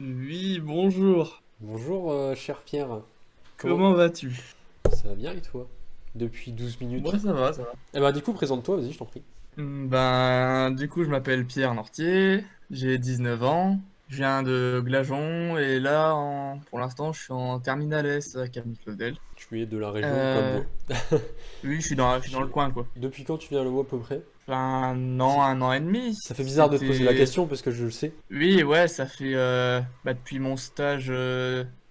Oui, bonjour. Bonjour, cher Pierre. Comment Comment vas-tu? ça va bien et toi? Depuis 12 Moi, minutes. ça va, ça va. Eh ben, du coup, présente-toi, vas-y, je t'en prie. Du coup, je m'appelle Pierre Nortier, j'ai 19 ans, je viens de Glageon et là, pour l'instant, je suis en terminale S à Camille Claudel. Tu es de la région comme Euh, moi. oui, je suis dans le Je- coin, quoi. Depuis quand tu viens à Le Mans à peu près? Si- Un an et demi. Ça fait bizarre de te poser la question parce que je le sais. Oui, ouais, ça fait depuis mon stage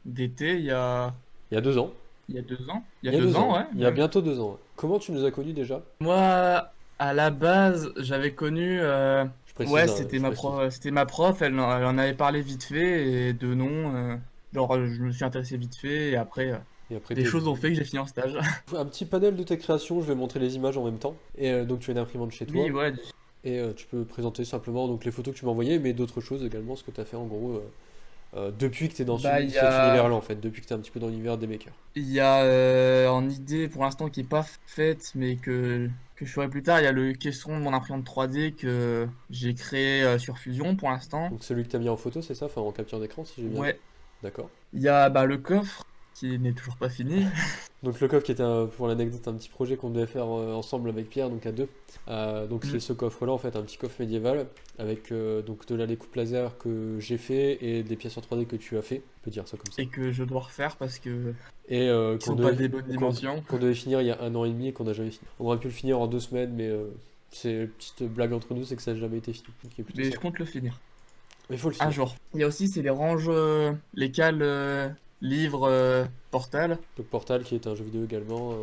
d'été, Il y a 2 ans. il y a 2 ans. Il y a Il y a deux deux ans, ans. ouais, Il y a même. bientôt 2 ans. Ouais. Comment tu nous as connus déjà? Moi, à la base, j'avais connu. Je précise, Ouais, hein, je précise. c'était ma prof. Elle en avait parlé vite fait et de nom. Je me suis intéressé vite fait et après, Et après, des t'es choses ont venu. fait que j'ai fini en stage. Un petit panel de tes créations, je vais montrer les images en même temps. Et donc, tu as une imprimante chez Oui, toi. ouais. Et tu peux présenter simplement donc, les photos que tu m'as envoyées, mais d'autres choses également, ce que tu as fait en gros. Depuis que tu es dans Bah, cet univers-là, en fait, depuis que tu es un petit peu dans l'univers des makers. il y a en idée pour l'instant qui est pas faite, mais que je ferai plus tard. Il y a le caisson de mon imprimante 3D que j'ai créé sur Fusion pour l'instant. Donc celui que tu as mis en photo, c'est ça? Enfin, en capture d'écran, si j'ai bien vu. Ouais. D'accord. Il y a le coffre qui n'est toujours pas fini. Donc le coffre qui était, pour l'anecdote, un petit projet qu'on devait faire ensemble avec Pierre, donc à deux. Donc c'est ce coffre-là, en fait, un petit coffre médiéval, avec donc de la découpe laser que j'ai fait et des pièces en 3D que tu as fait, on peut dire ça comme ça. Et que je dois refaire parce que Et ils sont pas des bonnes dimensions. qu'on devait finir il y a 1 an et demi et qu'on n'a jamais fini. On aurait pu le finir en 2 semaines, mais c'est une petite blague entre nous, c'est que ça n'a jamais été fini, qui est plutôt Mais je sympa. compte le finir. Mais il faut le Un finir. jour. Il y a aussi, c'est les ranges, les cales, livres, portales. Donc Portal qui est un jeu vidéo également.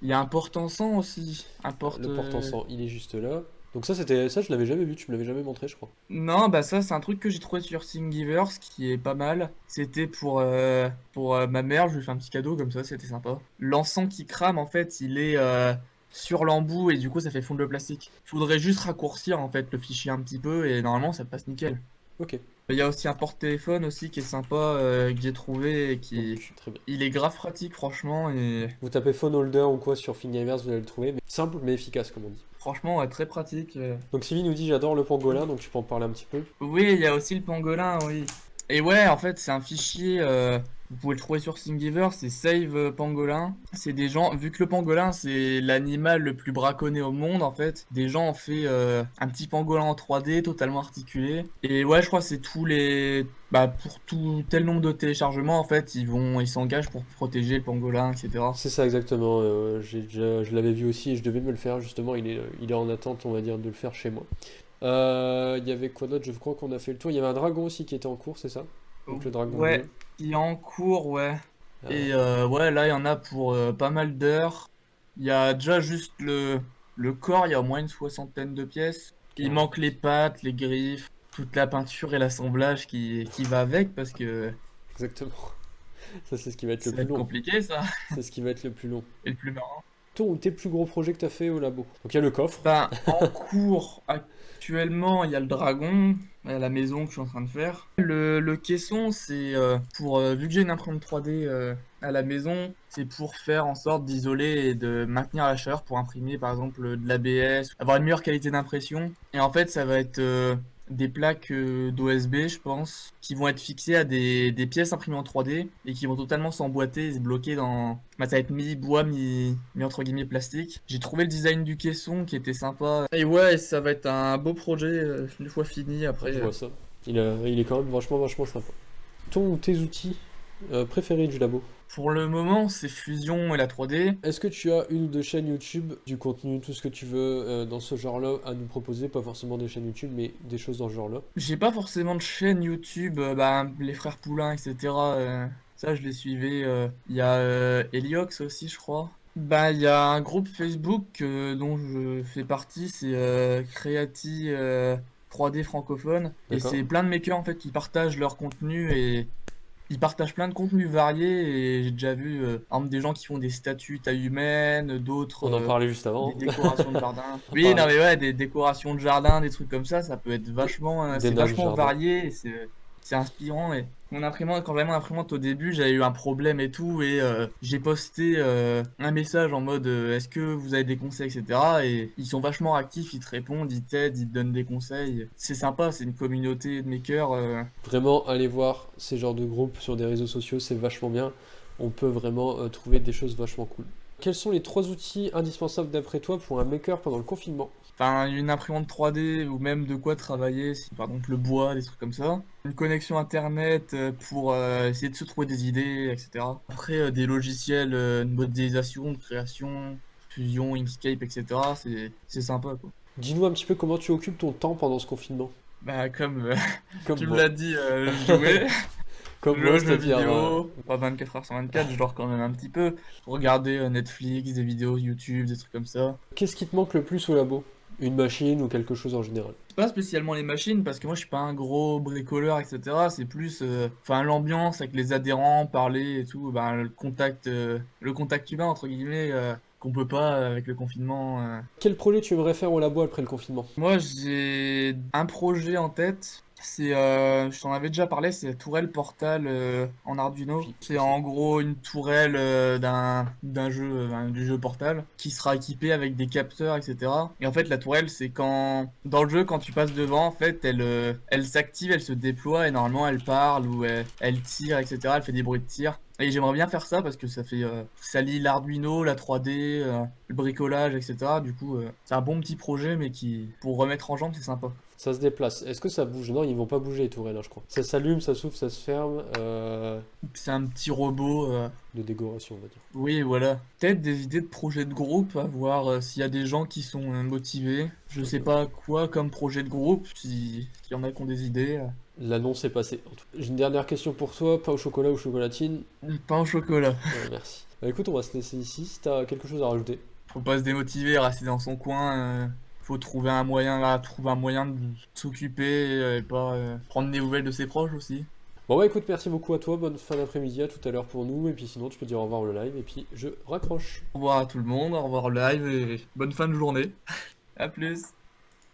Il y a un porte-encens aussi. Un porte. Le porte-encens, il est juste là. Donc ça je l'avais jamais vu, tu me l'avais jamais montré, je crois. Non, bah ça, c'est un truc que j'ai trouvé sur Thingiverse qui est pas mal. C'était pour ma mère, je lui ai fait un petit cadeau comme ça, c'était sympa. L'encens qui crame, en fait, il est sur l'embout et du coup, ça fait fondre le plastique. Faudrait juste raccourcir, en fait, le fichier un petit peu et normalement, ça passe nickel. Ok, Il y a aussi un porte-téléphone aussi qui est sympa, que j'ai trouvé et donc très bien. il est grave pratique franchement et Vous tapez phone holder ou quoi sur Thingiverse, vous allez le trouver, mais simple mais efficace comme on dit. franchement ouais, très pratique. Donc Sylvie nous dit j'adore le pangolin, donc tu peux en parler un petit peu. Oui, il y a aussi le pangolin, oui. Et ouais, en fait, c'est un fichier, vous pouvez le trouver sur Thingiverse, c'est Save Pangolin. C'est des gens, vu que le pangolin c'est l'animal le plus braconné au monde, en fait, des gens ont fait un petit pangolin en 3D totalement articulé. Et ouais, je crois que c'est pour tout tel nombre de téléchargements, en fait, ils s'engagent pour protéger le pangolin, etc. C'est ça exactement, je l'avais vu aussi et je devais me le faire justement, il est en attente on va dire de le faire chez moi. Il y avait quoi d'autre? Je crois qu'on a fait le tour. Il y avait un dragon aussi qui était en cours, c'est ça? Donc le dragon Ouais, bleu. qui est en cours, ouais. Euh, Et ouais, là, il y en a pour pas mal d'heures. Il y a déjà juste le corps, il y a au moins une soixantaine de pièces. Il Carrément. manque les pattes, les griffes, toute la peinture et l'assemblage qui va avec parce que Exactement. Ça c'est ce qui va être le ça va plus être long. compliqué, ça. C'est ce qui va être le plus long. Et le plus marrant. Tes plus gros projets que t'as fait au labo. Donc il y a le coffre. Ben, en cours, actuellement, il y a le dragon, la maison que je suis en train de faire. Le caisson, c'est vu que j'ai une imprimante 3D à la maison, c'est pour faire en sorte d'isoler et de maintenir la chaleur pour imprimer, par exemple, de l'ABS, avoir une meilleure qualité d'impression. Et en fait, ça va être des plaques d'OSB, je pense, qui vont être fixées à des pièces imprimées en 3D et qui vont totalement s'emboîter et se bloquer dans. Bah, ça va être mi-bois, mi entre guillemets plastique. J'ai trouvé le design du caisson qui était sympa. Et ouais, ça va être un beau projet une fois fini Ouais, après. je vois ça. Il est quand même vachement sympa. Ton ou tes outils préférés du labo? Pour le moment, c'est Fusion et la 3D. Est-ce que tu as une ou deux chaînes YouTube, du contenu, tout ce que tu veux dans ce genre-là à nous proposer? Pas forcément des chaînes YouTube, mais des choses dans ce genre-là. J'ai pas forcément de chaîne YouTube, les frères Poulain, etc. Ça, je les suivais. Il y a Eliox aussi, je crois. Bah, il y a un groupe Facebook dont je fais partie, c'est Creati 3D francophone. Et D'accord? c'est plein de makers en fait qui partagent leur contenu et ils partagent plein de contenus variés. Et j'ai déjà vu par exemple, des gens qui font des statues taille humaine, d'autres On en parlait juste des avant. décorations de jardin. On Oui, non parlait mais ouais, des décorations de jardin, des trucs comme ça peut être des c'est nains de vachement jardin. varié. c'est inspirant. Et mon imprimante, quand j'avais mon imprimante au début, j'avais eu un problème et tout, et j'ai posté un message en mode est-ce que vous avez des conseils, etc. Et ils sont vachement actifs, ils te répondent, ils t'aident, ils te donnent des conseils. C'est sympa, c'est une communauté de makers. Vraiment, allez voir ces genres de groupes sur des réseaux sociaux, c'est vachement bien. On peut vraiment trouver des choses vachement cool. Quels sont les 3 outils indispensables d'après toi pour un maker pendant le confinement? Enfin, une imprimante 3D ou même de quoi travailler, si par exemple le bois, des trucs comme ça. Une connexion internet pour essayer de se trouver des idées, etc. Après, des logiciels de modélisation, de création, Fusion, Inkscape, etc. C'est sympa, quoi. Dis-nous un petit peu comment tu occupes ton temps pendant ce confinement. Bah, comme Comme tu me moi. l'as dit, jouer, Comme jouer moi, aux jeux c'est-à-dire... vidéo, pas 24 heures sur 24, je dors quand même un petit peu. Regarder Netflix, des vidéos YouTube, des trucs comme ça. Qu'est-ce qui te manque le plus au labo? Une machine ou quelque chose en général? Pas spécialement les machines, parce que moi je suis pas un gros bricoleur, etc. C'est plus enfin l'ambiance avec les adhérents, parler et tout, ben, le contact humain entre guillemets qu'on peut pas avec le confinement. Quel projet tu aimerais faire au labo après le confinement? Moi j'ai un projet en tête. C'est, je t'en avais déjà parlé, c'est la tourelle Portal en Arduino. Oui, C'est en gros une tourelle d'un jeu, du jeu Portal, qui sera équipée avec des capteurs, etc. Et en fait, la tourelle, c'est quand dans le jeu, quand tu passes devant, en fait, elle s'active, elle se déploie et normalement, elle parle ou elle tire, etc. Elle fait des bruits de tir. Et j'aimerais bien faire ça parce que ça lie l'Arduino, la 3D, le bricolage, etc. Du coup, c'est un bon petit projet, mais qui, pour remettre en jambe, c'est sympa. Ça se déplace. Est-ce que ça bouge? Non, ils vont pas bouger les tourelles, hein, je crois. Ça s'allume, ça s'ouvre, ça se ferme. C'est un petit robot. De décoration, on va dire. Oui, voilà. Peut-être des idées de projets de groupe, à voir s'il y a des gens qui sont motivés. Je sais Ok. pas quoi comme projet de groupe, s'il y en a qui ont des idées. L'annonce est passée. En tout cas, j'ai une dernière question pour toi. Pain au chocolat ou chocolatine? Pain au chocolat. Merci. Bah écoute, on va se laisser ici si t'as quelque chose à rajouter. Faut pas se démotiver, rester dans son coin. Faut trouver un moyen, trouver un moyen de s'occuper et pas prendre des nouvelles de ses proches aussi. Bon bah écoute, merci beaucoup à toi. Bonne fin d'après-midi, à tout à l'heure pour nous. Et puis sinon, tu peux dire au revoir le live. Et puis je raccroche. Au revoir à tout le monde, au revoir au live et bonne fin de journée. À plus.